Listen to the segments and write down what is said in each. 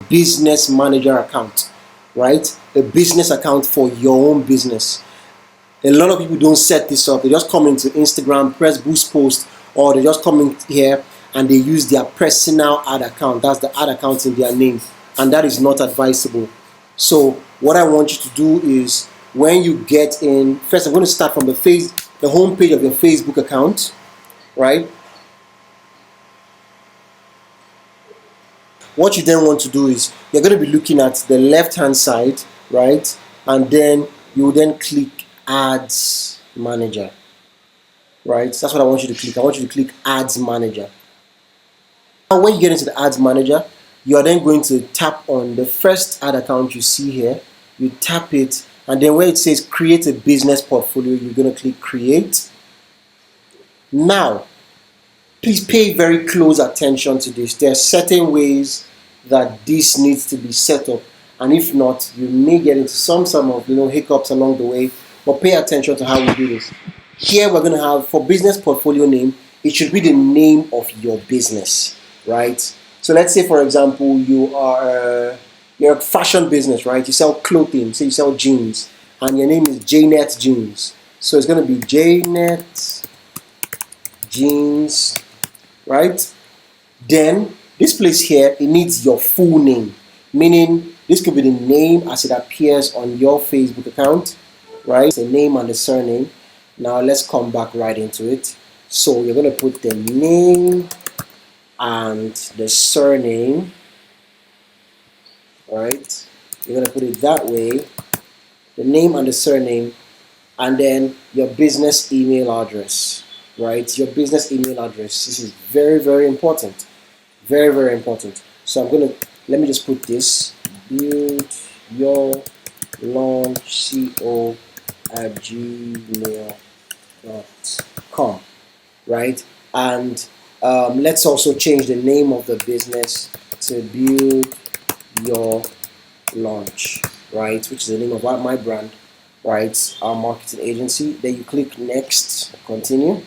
business manager account, right? A business account for your own business. A lot of people don't set this up. They just come into Instagram, press boost post, or they just come in here and they use their personal ad account. That's the ad account in their name, and that is not advisable. So what I want you to do is, when you get in, first I'm going to start from the home page of your Facebook account, right? What you then want to do is, you're going to be looking at the left hand side, right? And then you then click Ads Manager, right? That's what I want you to click. I want you to click Ads Manager. Now when you get into the Ads Manager, you are then going to tap on the first ad account you see here. You tap it, and then where it says create a business portfolio, you're going to click create. Now please pay very close attention to this. There are certain ways that this needs to be set up, and if not, you may get into some of hiccups along the way. But pay attention to how we do this. Here we're going to have, for business portfolio name, it should be the name of your business, right? So let's say, for example, you're a fashion business, right? You sell clothing, say you sell jeans, and your name is JNet Jeans. So it's going to be JNet Jeans, right? Then this place here, it needs your full name, meaning this could be the name as it appears on your Facebook account, right? The name and the surname. Now let's come back right into it. So you're going to put the name and the surname, right? You're going to put it that way, the name and the surname, and then your business email address, right? Your business email address. This is very, very important. Very, very important. So let me just put this, build your launch co@gmail.com, right? And let's also change the name of the business to Build Your Launch, right? Which is the name of my brand, right? Our marketing agency. Then you click next, continue.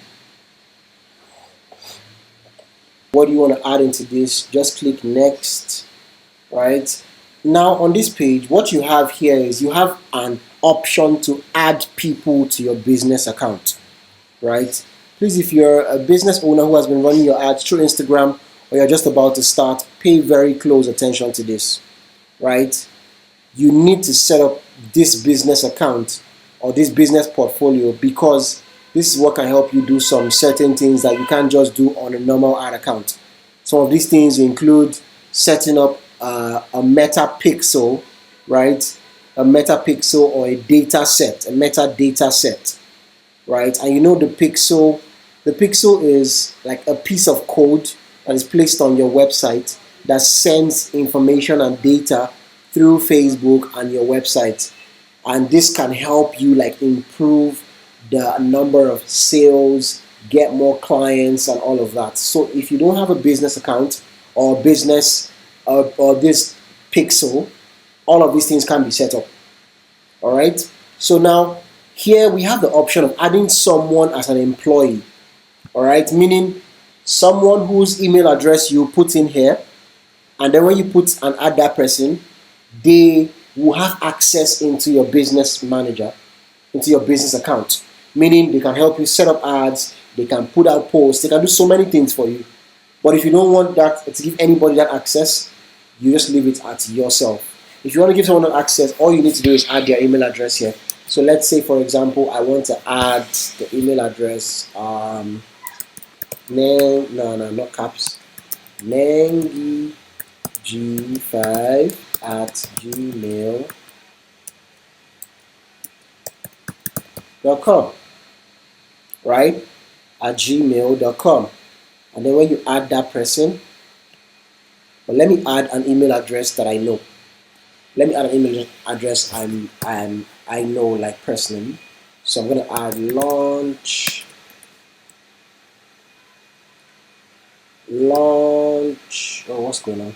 What do you want to add into this? Just click next, right? Now on this page, what you have here is you have an option to add people to your business account, right? Please, if you're a business owner who has been running your ads through Instagram, or you're just about to start, pay very close attention to this, right? You need to set up this business account or this business portfolio, because this is what can help you do some certain things that you can't just do on a normal ad account. Some of these things include setting up a meta pixel, right? A meta pixel or a data set, a metadata set, right? And you know the pixel is like a piece of code that is placed on your website that sends information and data through Facebook and your website. And this can help you like improve the number of sales, get more clients, and all of that. So if you don't have a business account or business or this pixel, all of these things can be set up. All right. So now here we have the option of adding someone as an employee. All right, meaning someone whose email address you put in here, and then when you put and add that person, they will have access into your business manager, into your business account. Meaning they can help you set up ads, they can put out posts, they can do so many things for you. But if you don't want that to give anybody that access, you just leave it at yourself. If you want to give someone that access, all you need to do is add their email address here. So let's say, for example, I want to add the email address, not caps, mengi5@gmail.com, right? At gmail.com. And then when you add that person, but let me add an email address that I know. Let me add an email address I know like personally. So I'm going to add launch. Oh, what's going on?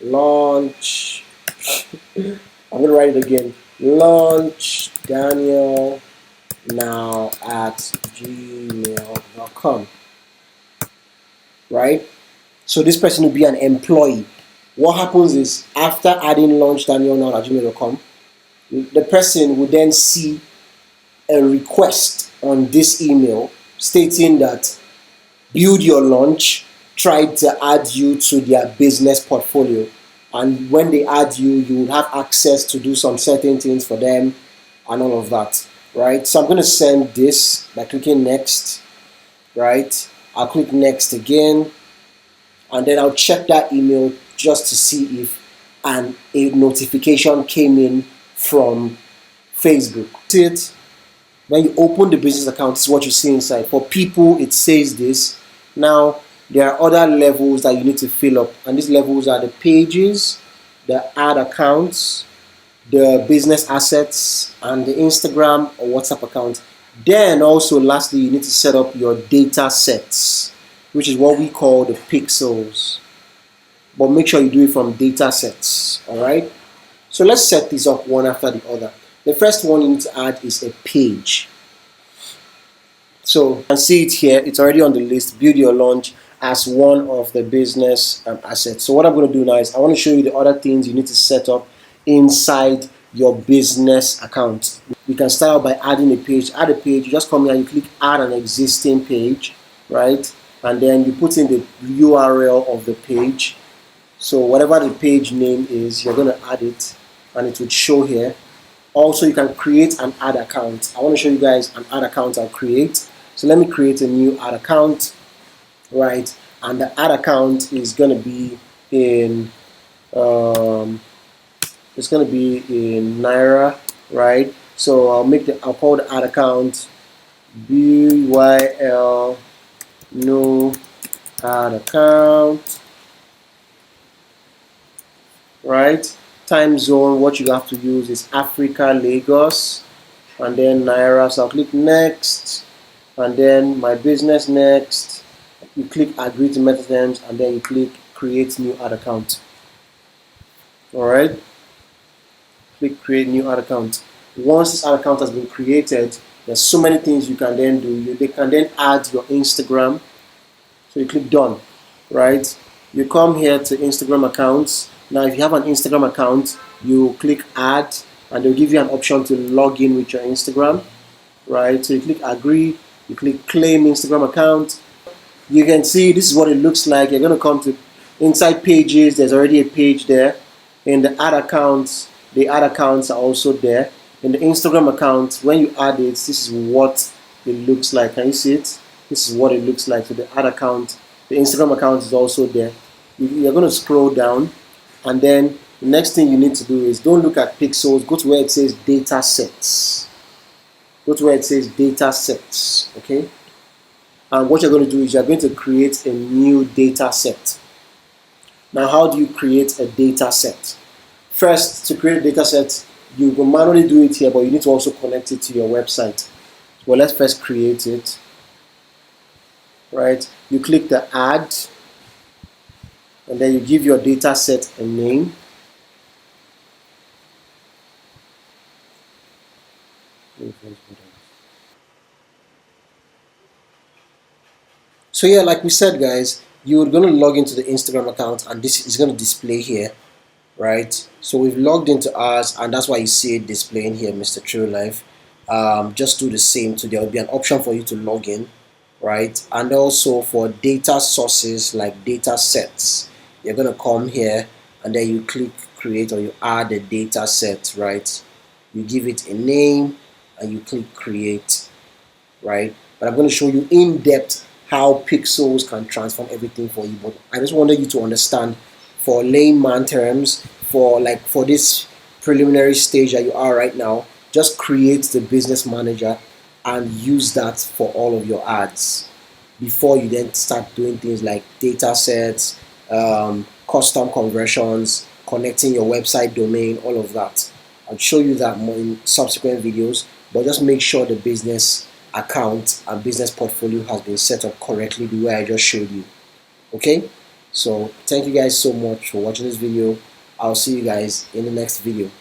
Launch. I'm going to write it again. Launch Daniel now at gmail.com. Right? So this person will be an employee. What happens is after adding launchdanielnow@gmail.com, the person will then see a request on this email stating that Build Your Launch tried to add you to their business portfolio, and when they add you, you will have access to do some certain things for them and all of that, right? So I'm going to send this by clicking next, right? I'll click next again, and then I'll check that email just to see if a notification came in from Facebook. See it? When you open the business account, this is what you see inside. For people, it says this. Now, there are other levels that you need to fill up, and these levels are the pages, the ad accounts, the business assets, and the Instagram or WhatsApp account. Then also, lastly, you need to set up your data sets, which is what we call the pixels. But make sure you do it from data sets, all right? So let's set these up one after the other. The first one you need to add is a page. So you can see it here. It's already on the list. Build Your Launch as one of the business assets. So what I'm going to do now is I want to show you the other things you need to set up inside your business account. You can start out by adding a page. Add a page. You just come here, you click add an existing page, right? And then you put in the URL of the page. So whatever the page name is, you're going to add it, and it would show here. Also, you can create an ad account. I want to show you guys an ad account I'll create. So let me create a new ad account, right? And the ad account is going to be in it's going to be in Naira, right? So I'll call the ad account BYL no ad account, right? Time zone, what you have to use is Africa, Lagos, and then Naira. So I'll click next, and then my business next. You click agree to meta terms, and then you click create new ad account. All right, click create new ad account. Once this ad account has been created, there's so many things you can then do. They can then add your Instagram. So you click done, right? You come here to Instagram accounts. Now, if you have an Instagram account, you click add, and they'll give you an option to log in with your Instagram, right? So you click agree, you click claim Instagram account. You can see this is what it looks like. You're going to come to inside pages. There's already a page there. In the ad accounts, the ad accounts are also there. In the Instagram account, when you add it, this is what it looks like. Can you see it? This is what it looks like. So the ad account, the Instagram account is also there. You're going to scroll down, and then the next thing you need to do is don't look at pixels. Go to where it says data sets. Go to where it says data sets, okay? And what you're going to do is you're going to create a new data set. Now, how do you create a data set? First, to create a data set, you will manually do it here, but you need to also connect it to your website. Well, let's first create it, right? You click the add, and then you give your data set a name. So yeah, like we said, guys, you're going to log into the Instagram account, and this is going to display here, right? So we've logged into ours, and that's why you see it displaying here, MrTrillLife. Just do the same. So there will be an option for you to log in, right? And also for data sources like data sets, you're going to come here, and then you click create, or you add a data set, right? You give it a name, and you click create, right? But I'm going to show you in depth how pixels can transform everything for you. But I just wanted you to understand, for layman terms, for this preliminary stage that you are right now, just create the business manager and use that for all of your ads before you then start doing things like data sets, custom conversions, connecting your website domain, all of that. I'll show you that more in subsequent videos, but just make sure the business account and business portfolio has been set up correctly the way I just showed you. Okay, so thank you guys so much for watching this video. I'll see you guys in the next video.